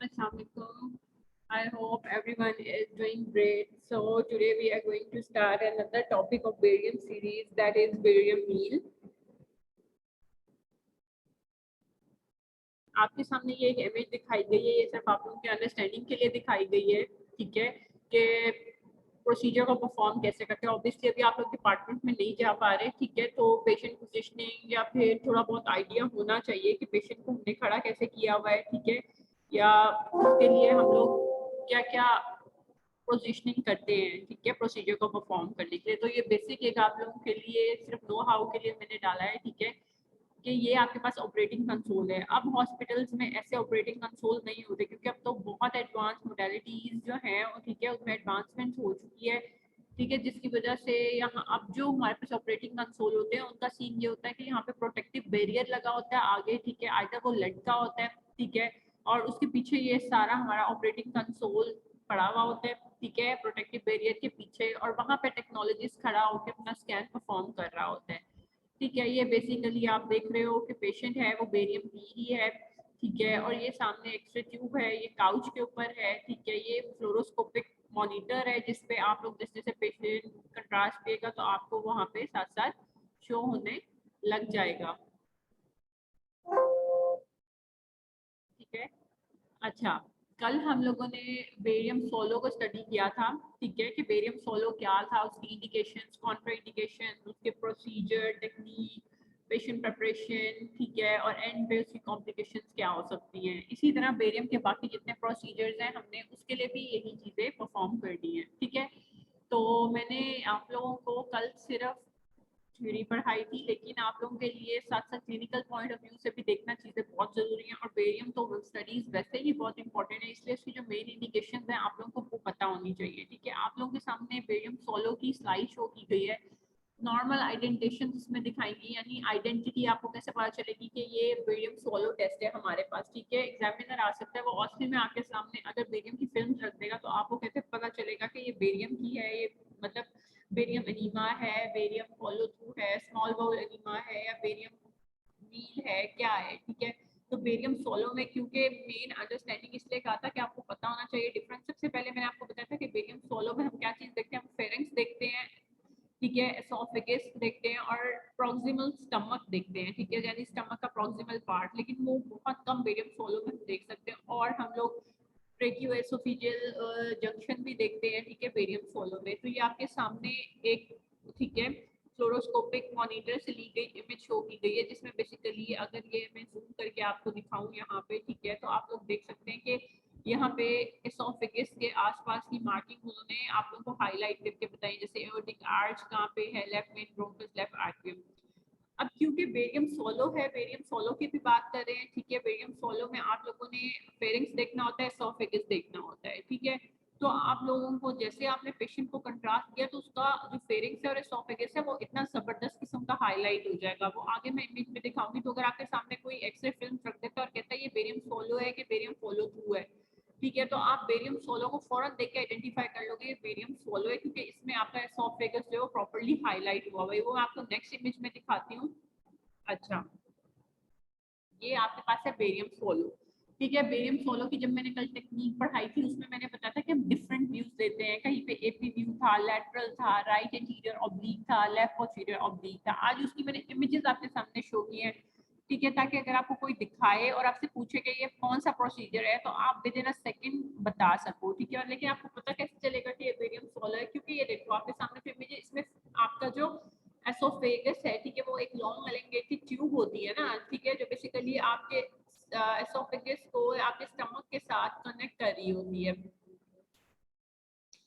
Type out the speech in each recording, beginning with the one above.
Assalamualaikum. I hope everyone is doing great. So today we are going to start another topic of barium series, that is barium meal. आपके सामने ये एक image दिखाई गई है, ये सिर्फ आप लोगों के अंडरस्टैंडिंग के लिए दिखाई गई है, ठीक है, कि प्रोसीजर को परफॉर्म कैसे करते हैं। ऑब्वियसली अभी आप लोग डिपार्टमेंट में नहीं जा पा रहे, ठीक है, तो पेशेंट पोजिशनिंग या फिर थोड़ा बहुत आइडिया होना चाहिए कि पेशेंट को हमने खड़ा कैसे किया हुआ है, ठीक है, या उसके लिए हम लोग क्या क्या पोजिशनिंग करते हैं, ठीक है, प्रोसीजर को परफॉर्म करने के लिए। तो ये बेसिक एक आप लोगों के लिए सिर्फ नो हाउ के लिए मैंने डाला है, ठीक है, कि ये आपके पास ऑपरेटिंग कंसोल है। अब हॉस्पिटल्स में ऐसे ऑपरेटिंग कंसोल नहीं होते, क्योंकि अब तो बहुत एडवांस मोडेलिटीज जो हैं, ठीक है, उसमें एडवांसमेंट हो चुकी है, ठीक है, जिसकी वजह से यहाँ अब जो हमारे पास ऑपरेटिंग कंसोल होते हैं उनका सीन ये होता है कि यहाँ पे प्रोटेक्टिव बैरियर लगा होता है आगे, ठीक है, आइदर वो लटका होता है, ठीक है, और उसके पीछे ये सारा हमारा ऑपरेटिंग कंसोल पड़ा हुआ होता है, ठीक है, प्रोटेक्टिव बैरियर के पीछे, और वहाँ पे टेक्नोलॉजिस्ट खड़ा होकर अपना स्कैन परफॉर्म कर रहा होता है, ठीक है। ये बेसिकली आप देख रहे हो कि पेशेंट है वो बेरियम पी ही है, ठीक है, और ये सामने एक्सरे ट्यूब है, ये काउच के ऊपर है, ठीक है, ये फ्लोरोस्कोपिक मॉनिटर है जिसपे आप लोग जैसे जैसे पेशेंट कंट्रास्ट पिएगा तो आपको वहाँ पे साथ साथ शो होने लग जाएगा, ठीक है। अच्छा, कल हम लोगों ने बेरियम सोलो को स्टडी किया था, ठीक है, कि बेरियम सोलो क्या था, उसकी इंडिकेशंस, कॉन्ट्रा इंडिकेशन, उसके प्रोसीजर, टेक्निक, पेशेंट प्रिपरेशन, ठीक है, और एंड पे उसकी कॉम्प्लिकेशंस क्या हो सकती हैं। इसी तरह बेरियम के बाकी जितने प्रोसीजर्स हैं हमने उसके लिए भी यही चीज़ें परफॉर्म कर दी हैं, ठीक है। तो मैंने आप लोगों को कल सिर्फ थ्योरी पढ़ाई थी, लेकिन आप लोगों के लिए साथ साथ क्लिनिकल पॉइंट ऑफ व्यू से भी देखना चीज़ें बहुत ज़रूरी हैं, और बेरियम तो स्टडीज़ वैसे ही बहुत इंपॉर्टेंट है, इसलिए इसकी जो मेन इंडिकेशन है आप लोगों को वो पता होनी चाहिए, ठीक है। आप लोगों के सामने बेरियम सोलो की स्लाइड शो की गई है, नॉर्मल आइडेंटिफिकेशन इसमें दिखाएंगी, यानी आइडेंटिटी आपको कैसे पता चलेगी कि ये बेरियम सोलो टेस्ट है हमारे पास, ठीक है। एग्जामिनर आ सकता है, वो ऑस्ट्री में आपके सामने अगर बेरियम की फिल्म रख देगा तो आपको कैसे पता चलेगा कि ये बेरियम की है, ये मतलब बेरियम एनीमा है, बेरियम फॉलो थ्रू है, स्मॉल बाउल एनीमा है, या बेरियम मील है, क्या है, ठीक है। तो बेरियम सोलो में क्योंकि मेन अंडरस्टैंडिंग इसलिए कहा था कि आपको पता होना चाहिए डिफरेंस। सबसे पहले मैंने आपको बताया था कि बेरियम सोलो में हम क्या चीज देखते हैं, हम फेरेंक्स देखते हैं, ठीक है, एसोफेगस देखते हैं और प्रॉक्सिमल स्टमक देखते हैं, ठीक है, यानी स्टमक का प्रॉक्सिमल पार्ट, लेकिन वो बहुत कम बेरियम सोलो में देख सकते हैं, और हम लोग ट्रेकियोएसोफेजियल जंक्शन भी देखते हैं, ठीक है, बेरियम सोलो में। तो ये आपके सामने एक, ठीक है, फ्लोरोस्कोपिक मॉनिटर से ली गई इमेज शो की गई है, जिसमें बेसिकली अगर ये मैं जूम करके आपको दिखाऊं यहाँ पे, ठीक है, तो आप लोग देख सकते हैं कि यहाँ पे एसोफेगस के आसपास की मार्किंग उन्होंने आप लोगों को हाईलाइट करके बताई, जैसे एओर्टिक आर्च कहाँ पे है, लेफ्ट मेन ब्रोंकस, लेफ्ट आर्टियम। अब क्योंकि बेरियम सोलो है, बेरियम सोलो की भी बात कर रहे हैं, ठीक है, बेरियम सोलो में आप लोगों ने फेरिंग्स देखना होता है, एसोफेगस देखना होता है, ठीक है। तो आप लोगों को जैसे आपने पेशेंट को कंट्रास्ट किया तो उसका जो फेरिंग्स है और एसोफेगस है वो इतना जबरदस्त किस्म का हाईलाइट हो जाएगा, वो आगे मैं इमेज में दिखाऊंगी। तो अगर आपके सामने कोई एक्सरे फिल्म रख देता है और कहता है ये बेरियम सोलो है कि बेरियम फॉलो थ्रू है, ठीक है, तो आप बेरियम सोलो को फौरन देख के आइडेंटिफाई कर लोगे ये बेरियम सोलो है, क्योंकि इसमें आपका एसोफेगस जो है प्रॉपर्ली हाईलाइट हुआ है। वो मैं आपको नेक्स्ट इमेज में दिखाती हूँ। अच्छा, ये आपके पास है बेरियम सोलो, ठीक है। बेरियम सोलो की जब मैंने कल टेक्निक पढ़ाई थी उसमें मैंने बताया था कि हम डिफरेंट व्यूज देते हैं, कहीं पे एपी व्यू था, लैटरल था, राइट एंटीरियर ऑब्लिक था, लेफ्ट पोस्टीरियर ऑब्लिक था। आज उसकी मैंने इमेजेस आपके सामने शो की हैं, ठीक है, ताकि अगर आपको कोई दिखाए और आपसे पूछे कि ये कौन सा प्रोसीजर है तो आप विद इन अ सेकंड बता सको, ठीक है। लेकिन आपको पता कैसे चलेगा कि ये बेरियम सोलो है, क्योंकि ये देखो आपके सामने जो इमेज है इसमें आपका जो एसोफेगस है, ठीक है, वो एक लॉन्ग एलिंगेटेड ट्यूब होती है ना, ठीक है, जो बेसिकली आपके एसोफेगस को आपके स्टमक के साथ कनेक्ट कर रही होती है।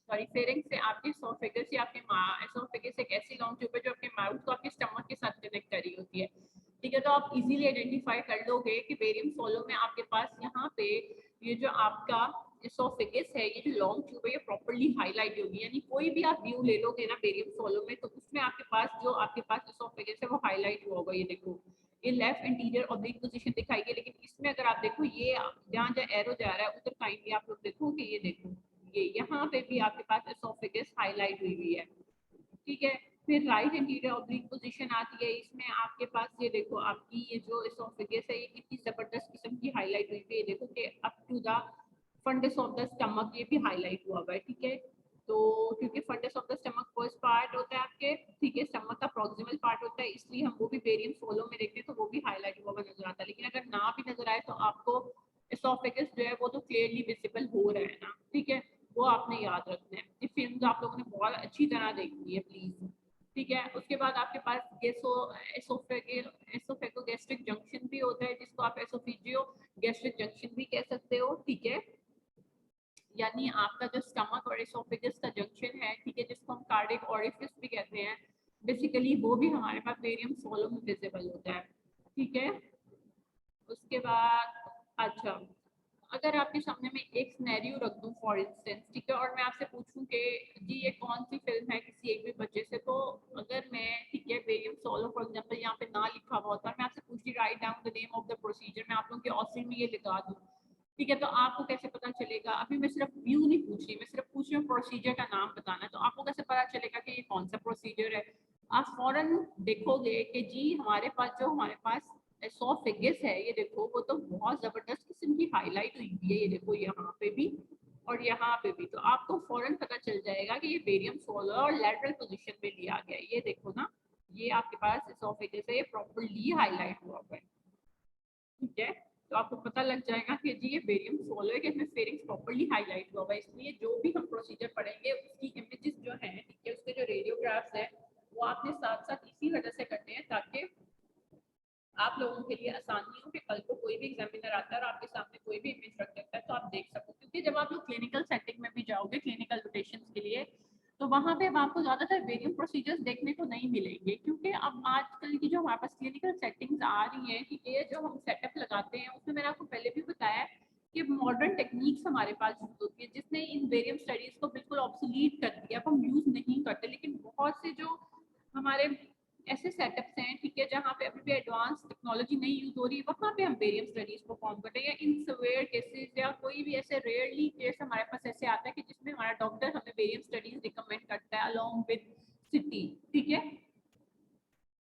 सॉरी, फेरिंग से आपके एसोफेगस या आपके एसोफेगस एक ऐसी लॉन्ग ट्यूब है जो आपके माउथ को आपके स्टमक के साथ कनेक्ट कर रही होती है, ठीक है। तो आप इजीली आइडेंटिफाई कर लोगे कि बेरियम सोलो में आपके पास यहाँ पे ये जो आपका एसोफेगस है, ये जो लॉन्ग ट्यूब है, ये प्रॉपर्ली हाईलाइट होगी, यानी कोई भी आप व्यू ले लोगे ना बेरियम सोलो में तो उसमें आपके पास जो आपके पास एसोफेगस है वो हाईलाइट होगा। ये देखो, ये लेफ्ट इंटीरियर ऑब्लिक पोजीशन दिखाई गई, लेकिन इसमें अगर आप देखो ये जहाँ जहाँ एरो जा रहा है उधर काइंडली आप लोग देखो कि ये देखो, ये यहाँ पे भी आपके पास एसोफेगस हाईलाइट हुई हुई है, ठीक है। फिर राइट एंटीरियर ऑब्लिक पोजीशन आती है, इसमें आपके पास ये देखो आपकी ये जो एसोफेगस है ये कितनी जबरदस्त किस्म की हाईलाइट हुई है, देखो कि up to the fundus of the stomach ये भी हाईलाइट हुआ हुआ है, ठीक है। तो क्योंकि fundus of the stomach first part होता है आपके, ठीक है, स्टमक का प्रॉक्सिमल पार्ट होता है, इसलिए हम वो भी बेरियम सोलो में देखते हैं तो वो भी हाईलाइट हुआ हुआ नजर आता है। लेकिन अगर ना भी नजर आए तो आपको एसोफेगस जो है वो तो क्लियरली विजिबल हो रहा है ना, ठीक है, वो आपने याद रखना है। ये फिल्म आप लोगों ने बहुत अच्छी तरह देखनी है प्लीज, ठीक है। उसके बाद आपके पास एसोफेगोगैस्ट्रिक जंक्शन भी होता है, जिसको आप एसोफिजियो गैस्ट्रिक जंक्शन भी कह सकते हो, ठीक है। यानी आपका जो स्टमक और एसोफेगस का जंक्शन है, ठीक है, जिसको हम कार्डिक ओरिफिस भी कहते हैं, बेसिकली वो भी हमारे पास बेरियम सोलो में विजिबल होता है, ठीक है। उसके बाद अच्छा, अगर आपके सामने मैं एक सिनेरियो रख दूं फॉर इंस्टेंस, ठीक है, और मैं आपसे पूछूं कि जी ये कौन सी फिल्म है किसी एक भी बच्चे से, तो अगर मैं, ठीक है, बेरियम सोलो फॉर एग्जांपल यहाँ पे ना लिखा हुआ होता, मैं आपसे पूछती write down the name of the procedure, मैं आप लोगों के ऑप्शन में ये लिखा दूं, ठीक है, तो आपको कैसे पता चलेगा? अभी मैं सिर्फ व्यू नहीं पूछ रही, मैं सिर्फ पूछ रही हूँ प्रोसीजर का नाम बताना, तो आपको कैसे पता चलेगा कि ये कौन सा प्रोसीजर है? आप फौरन देखोगे कि जी हमारे पास एसोफेगस है, ये देखो वो तो बहुत जबरदस्त किस्म की हाईलाइट हुई है, ये देखो यहाँ पे भी और यहाँ पे भी, तो आपको फौरन पता चल जाएगा कि ये बेरियम सोलो और लैटरल पोजीशन में लिया गया है। ये देखो ना, ये आपके पास एसोफेगस है, ये प्रॉपर्ली हाईलाइट हुआ है, ठीक है। तो आपको पता लग जाएगा कि जी ये बेरियम सोलो है, कि इसमें फेरिंग्स प्रॉपर्ली हाईलाइट हुआ है। इसलिए जो भी हम प्रोसीजर पढ़ेंगे उसकी इमेजेस जो हैं, ठीक है, उसके जो रेडियोग्राफ्स हैं वो आपने साथ साथ इसी वजह से करने हैं ताकि आप लोगों के लिए आसानी हो कि कल को कोई भी एग्जामिनर आता है और आपके सामने कोई भी इमेज रख देता है तो आप देख सको। क्योंकि जब आप लोग क्लिनिकल सेटिंग में भी जाओगे क्लिनिकल रोटेशंस के लिए, तो वहाँ पे अब आपको ज़्यादातर वेरियम प्रोसीजर्स देखने को नहीं मिलेंगे, क्योंकि अब आजकल की जो हमारे पास क्लिनिकल सेटिंग्स आ रही हैं, कि ये जो हम सेटअप लगाते हैं उसमें मैंने आपको पहले भी बताया कि मॉडर्न टेक्निक्स हमारे पास यूज होती है, जिसने इन वेरियम स्टडीज को बिल्कुल ऑब्सोलीट कर दिया, अब हम यूज नहीं करते। लेकिन बहुत से जो हमारे ऐसे सेटअप्स हैं, ठीक है, जहाँ पे अभी भी एडवांस टेक्नोलॉजी नहीं यूज हो रही, वहाँ पे हम बेरियम स्टडीज परफॉर्म करते हैं, या इन सवेयर केसेस या कोई भी ऐसे रेयरली केस हमारे पास ऐसे आता है कि जिसमें हमारा डॉक्टर हमें बेरियम स्टडीज रिकमेंड करता है अलोंग विद सिटी, ठीक है।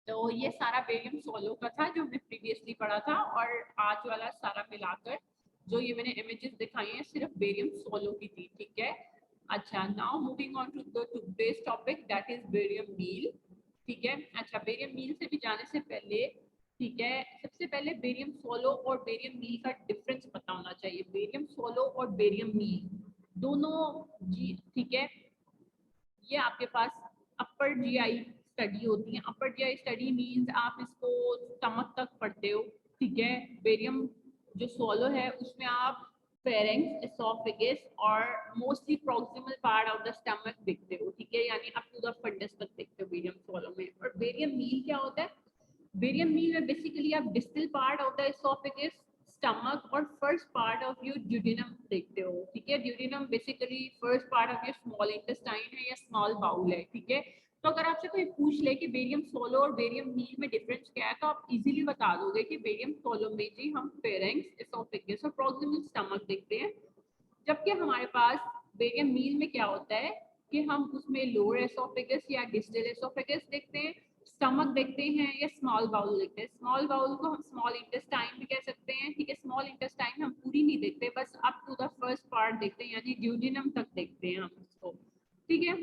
तो ये सारा बेरियम सोलो का था जो हमने प्रीवियसली पढ़ा था, और आज वाला सारा मिलाकर जो ये मैंने इमेजेस दिखाई हैं सिर्फ बेरियम सोलो की थी, ठीक है। अच्छा, now moving on to the today's topic that is barium meal, ठीक है। अच्छा, बेरियम मील से भी जाने से पहले, ठीक है, सबसे पहले बेरियम सोलो और बेरियम मील का डिफरेंस पता होना चाहिए। बेरियम सोलो और बेरियम मील दोनों जी, ठीक है, ये आपके पास अपर जीआई स्टडी होती है। अपर जीआई स्टडी मींस आप इसको स्टमक तक पढ़ते हो, ठीक है। बेरियम जो सोलो है उसमें आप फेरेंक्स, एसोफेगस और mostly proximal part of the stomach देखते हो, ठीक है, यानी अप टू द फंडस तक देखते हो बेरियम सोलो में। और बेरियम मील क्या होता है? बेरियम मील में बेसिकली आप distal part of the esophagus, stomach और first part of your duodenum देखते हो, ठीक है। Duodenum basically first part of your small intestine है या स्मॉल बाउल है, ठीक है। तो अगर आपसे कोई पूछ ले कि बेरियम सोलो और बेरियम मील में डिफरेंस क्या है, तो आप इजीली बता दोगे कि बेरियम सोलो में जी हम फेरेंक्स, एसोफेगस और प्रॉक्सिमल स्टमक देखते हैं, जबकि हमारे पास बेरियम मील में क्या होता है कि हम उसमें लोअर एसोफेगस या डिस्टल एसोफेगस देखते हैं, स्टमक देखते हैं या स्मॉल बाउल देखते हैं। स्मॉल बाउल को हम स्मॉल इंटेस्टाइन भी कह सकते हैं, ठीक है। स्मॉल इंटेस्टाइन हम पूरी नहीं देखते, बस up to the first part देखते हैं, यानी ड्यूडेनम तक देखते हैं हम उसको, ठीक है।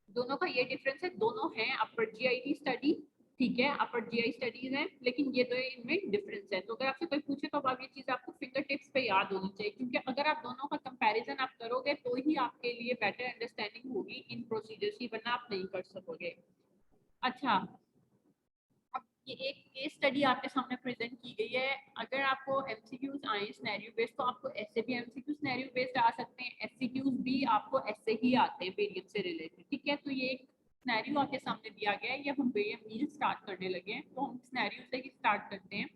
दोनों का ये डिफरेंस है, दोनों हैं अपर जीआईटी स्टडी, ठीक है, अपर जीआई स्टडीज हैं, लेकिन ये दो इनमें डिफरेंस है। तो अगर आपसे कोई पूछे तो अब ये चीज आपको फिंगर टिप्स पे याद होनी चाहिए, क्योंकि अगर आप दोनों का कंपैरिजन आप करोगे तो ही आपके लिए बेटर अंडरस्टैंडिंग होगी इन प्रोसीजर्स की, वरना आप नहीं कर सकोगे। अच्छा, अब ये एक केस स्टडी आपके सामने प्रेजेंट की गई है। अगर आपको एमसीक्यूज आए सिनेरियो बेस्ड, तो आपको ऐसे भी एमसीक्यू सिनेरियो बेस्ड आ सकते हैं, एससीक्यूज भी आपको ऐसे ही आते हैं बेरियम से रिलेटेड, ठीक है। तो ये एक सिनेरियो आपके सामने दिया गया है, ये हम बेरियम मील स्टार्ट करने लगे हैं, तो हम सिनेरियो से ही स्टार्ट करते हैं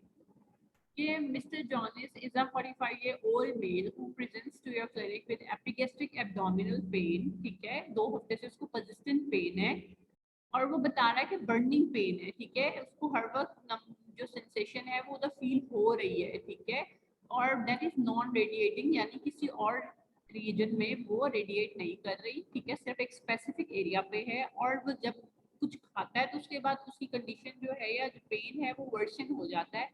कि mister Jones is a 45-year-old male who presents to your clinic with epigastric abdominal pain, ठीक है, 2 हफ्ते से उसको persistent पेन है और वो बता रहा है कि बर्निंग पेन है, ठीक है, उसको हर वक्त जो सेंसेशन है वो उधर फील हो रही है, ठीक है, और दैट इज नॉन रेडिएटिंग, यानी किसी और रीजन में वो रेडिएट नहीं कर रही, ठीक है, सिर्फ एक स्पेसिफिक एरिया पे है। और वो जब कुछ खाता है तो उसके बाद उसकी कंडीशन जो है या जो पेन है वो वर्सन हो जाता है,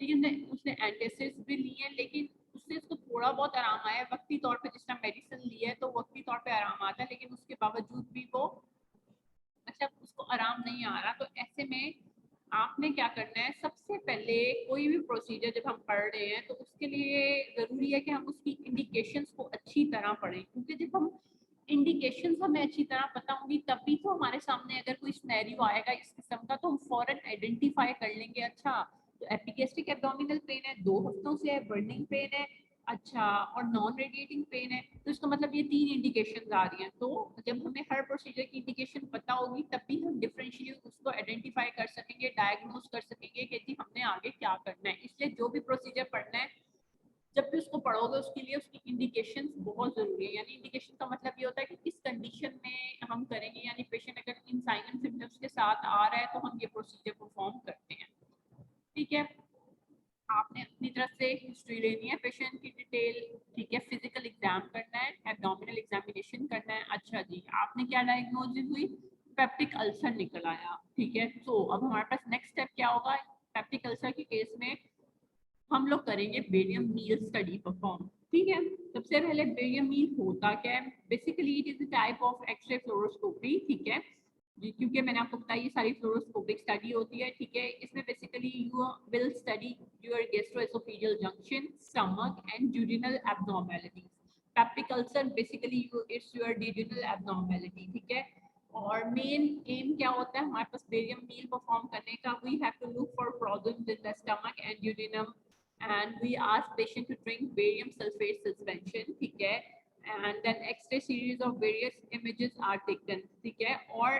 ठीक है। उसने एंटासिड्स भी ली है, लेकिन उससे इसको थोड़ा बहुत आराम आया वक्ती तौर पे, जिस टाइम मेडिसिन लिया है तो वक्ती तौर पे आराम आता है, लेकिन उसके बावजूद भी वो अच्छा उसको आराम नहीं आ रहा। तो ऐसे में आपने क्या करना है, सबसे पहले कोई भी प्रोसीजर जब हम पढ़ रहे हैं तो उसके लिए ज़रूरी है कि हम उसकी इंडिकेशंस को अच्छी तरह पढ़ें, क्योंकि जब हम इंडिकेशंस हमें अच्छी तरह पता होंगी तभी तो हमारे सामने अगर कोई सिनेरियो आएगा इस किस्म का तो हम फौरन आइडेंटिफाई कर लेंगे। अच्छा तो एपिगेस्ट्रिक एब्डोमिनल पेन है, 2 हफ्तों से है, बर्निंग पेन है, अच्छा और नॉन रेडिएटिंग पेन है, तो इसका मतलब ये 3 इंडिकेशन आ रही हैं। तो जब हमें हर प्रोसीजर की इंडिकेशन पता होगी तभी हम डिफरेंशियली उसको आइडेंटिफाई कर सकेंगे, डायग्नोज कर सकेंगे कि जी हमने आगे क्या करना है। इसलिए जो भी प्रोसीजर पढ़ना है जब भी उसको पढ़ोगे उसके लिए उसकी इंडिकेशन बहुत जरूरी है। यानी इंडिकेशन का मतलब ये होता है कि किस कंडीशन में हम करेंगे, यानी पेशेंट अगर इन साइन एंड सिम्टम्स के साथ आ रहा है तो हम ये प्रोसीजर परफॉर्म करते हैं। ठीक है, आपने अपनी तरफ से हिस्ट्री लेनी है पेशेंट की डिटेल, ठीक है, फिजिकल एग्जाम करना है, एब्डोमिनल एग्जामिनेशन करना है। अच्छा जी आपने क्या डायग्नोसिस हुई, पेप्टिक अल्सर निकल आया, ठीक है। तो अब हमारे पास नेक्स्ट स्टेप क्या होगा, पेप्टिक अल्सर के केस में हम लोग करेंगे बेरियम मील स्टडी परफॉर्म। ठीक है, सबसे पहले बेरियम मील होता क्या है, basically it is a type of X ray fluoroscopy. ठीक है जी, क्योंकि मैंने आपको बताया ये सारी फ्लोरोस्कोपिक स्टडी होती है। ठीक है, इसमें basically you will study your gastroesophageal junction, stomach and duodenal abnormalities. Peptic ulcer basically it's your duodenal abnormality. ठीक है, और मेन एम क्या होता है हमारे पास बेरियम मील परफॉर्म करने का, we have to look for problems in the stomach and duodenum and we ask patient to drink barium sulfate suspension। ठीक है, and then X-ray series of various images are taken। ठीक है, और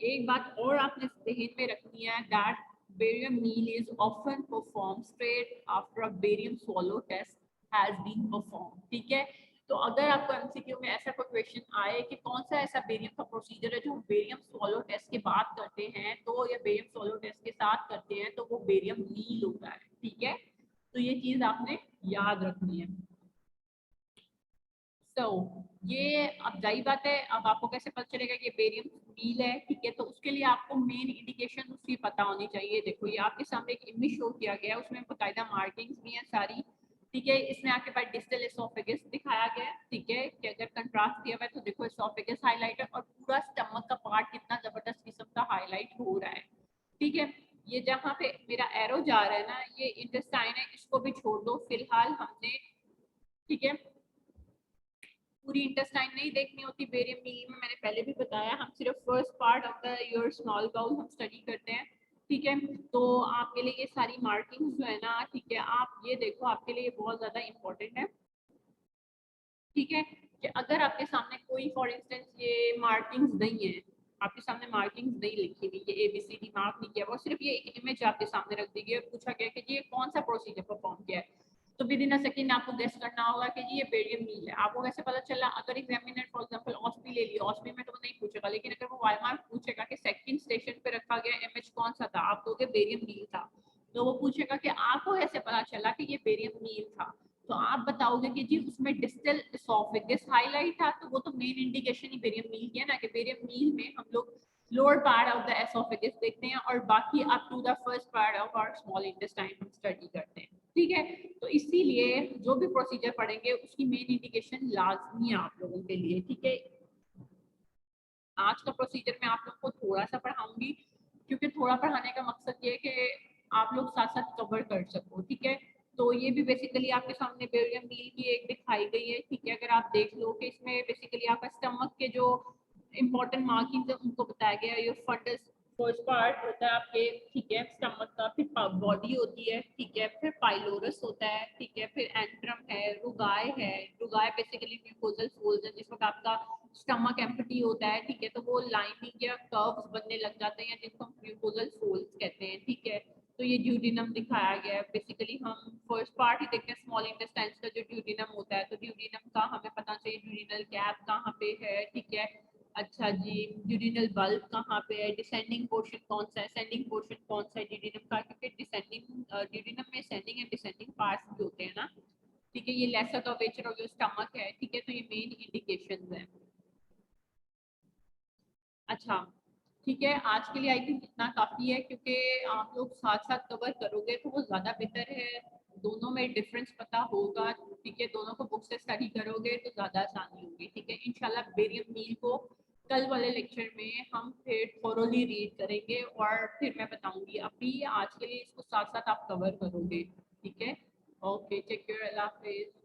एक बात और आपने ध्यान में रखनी है that barium meal is often performed straight after a barium swallow test has been performed। ठीक है, तो अगर आपको एमसीक्यू में ऐसा कोई क्वेश्चन आए कि कौन सा ऐसा बेरियम का प्रोसीजर है जो बेरियम स्वॉलो टेस्ट के बाद करते हैं तो या बेरियम स्वॉलो टेस्ट के साथ करते हैं तो वो बेरियम मील होता है। ठीक है, तो ये चीज आपने याद रखनी है। ये अब जाहिर बात है, अब आपको कैसे पता चलेगा कि बेरियम मील है। ठीक है, तो उसके लिए आपको मेन इंडिकेशन उसकी पता होनी चाहिए। देखो ये आपके सामने एक इमेज शो किया गया है, उसमें बाकायदा मार्किंग्स भी हैं सारी। ठीक है, इसमें आपके पास डिस्टल एसोफेगस दिखाया गया है। ठीक है, कि अगर कंट्रास्ट दिया हुआ है तो देखो एसोफेगस हाईलाइट है और पूरा स्टमक का पार्ट कितना जबरदस्त किस्म का हाईलाइट हो रहा है। ठीक है, ये जहाँ पे मेरा एरो जा रहा है ना ये इंटेस्टाइन है, इसको भी छोड़ दो फिलहाल हमने। ठीक है, पूरी इंटेस्टाइन नहीं देखनी होती बेरियम मील में, मैंने पहले भी बताया हम सिर्फ first part of the your small bowel हम स्टडी करते हैं। ठीक है, तो आपके लिए ये सारी मार्किंग्स जो है ना, ठीक है आप ये देखो आपके लिए बहुत ज्यादा इंपॉर्टेंट है। ठीक है, कि अगर आपके सामने कोई फॉर इंस्टेंस ये मार्किंग्स नहीं है, आपके सामने मार्किंग्स नहीं लिखी हुई, ये ABCD मार्क नहीं किया, वो सिर्फ ये एक इमेज आपके सामने रख दी गई और पूछा गया कि ये कौन सा प्रोसीजर परफॉर्म किया है, तो विद इन अ सेकंड आपको गेस करना होगा कि जी ये बेरियम मील है। आपको कैसे पता चला, अगर एग्जामिनर फॉर एग्जांपल ऑस्पी ले लिया, ऑस्पी में तो वो नहीं पूछेगा, लेकिन अगर वो वाई मार्क पूछेगा कि सेकंड स्टेशन पे रखा गया इमेज कौन सा था, आप कहोगे बेरियम मील था, तो वो पूछेगा कि आपको कैसे पता चला कि ये बेरियम मील था, तो आप बताओगे कि जी उसमें डिस्टल एसोफेगस हाईलाइट था, तो वो तो मेन इंडिकेशन ही बेरियम मील की है ना, कि बेरियम मील में हम लोग lower part of the oesophagus देखते हैं और बाकी up to the first part of our small intestine हम स्टडी करते हैं। ठीक है, तो इसीलिए जो भी प्रोसीजर पढ़ेंगे उसकी मेन इंडिकेशन लाजमी है आप लोगों के लिए। ठीक है, आज का प्रोसीजर मैं आप लोगों को थोड़ा सा पढ़ाऊंगी, क्योंकि थोड़ा पढ़ाने का मकसद ये है कि आप लोग साथ साथ कवर कर सको। ठीक है, तो ये भी बेसिकली आपके सामने बेरियम मील की एक दिखाई गई है। ठीक है, अगर आप देख लो कि इसमें बेसिकली आपका स्टमक के जो इम्पोर्टेंट मार्किंग है उनको बताया गया है। ये फंडस फर्स्ट पार्ट होता है आपके, ठीक है, स्टमक का, फिर बॉडी होती है, ठीक है, फिर पाइलोरस होता है, ठीक है, फिर एंट्रम है, रुगाय है। रुगाय बेसिकली म्यूकोजल फोल्ड्स है, जिस वक्त आपका स्टमक एम्प्टी होता है, ठीक है, तो वो लाइनिंग या कर्व्स बनने लग जाते हैं जिनको हम म्यूकोजल फोल्ड्स कहते हैं। ठीक है, तो ये ड्यूडिनम दिखाया गया है। बेसिकली हम फर्स्ट पार्ट ही देखते हैं स्मॉल इंटेस्टाइन का जो ड्यूडिनम होता है, तो ड्यूडिनम का हमें पता चाहिए ड्यूडिनल गैप कहाँ पे है। ठीक है, अच्छा जी ड्यूडिनल बल्ब कहाँ पे है, डिसेंडिंग पोर्शन कौन सा है, सेंडिंग पोर्शन कौन सा है ड्यूडिनम का, क्योंकि डिसेंडिंग ड्यूडिनम में सेंडिंग एंड डिसेंडिंग पार्ट्स भी होते हैं ना। ठीक है, ये lesser curvature of your stomach है। ठीक है, तो ये मेन इंडिकेशंस है। अच्छा ठीक है, आज के लिए आई थिंक इतना काफी है, क्योंकि आप लोग साथ साथ कवर करोगे तो वो ज्यादा बेहतर है। दोनों में डिफरेंस पता होगा, ठीक है, दोनों को बुक से स्टडी करोगे तो ज़्यादा आसानी होगी, ठीक है। इंशाल्लाह बेरियम मील को कल वाले लेक्चर में हम फिर थोरोली रीड करेंगे और फिर मैं बताऊंगी। अभी आज के लिए इसको साथ साथ आप कवर करोगे, ठीक है। ओके, टेक केयर, अल्लाह हाफिज़।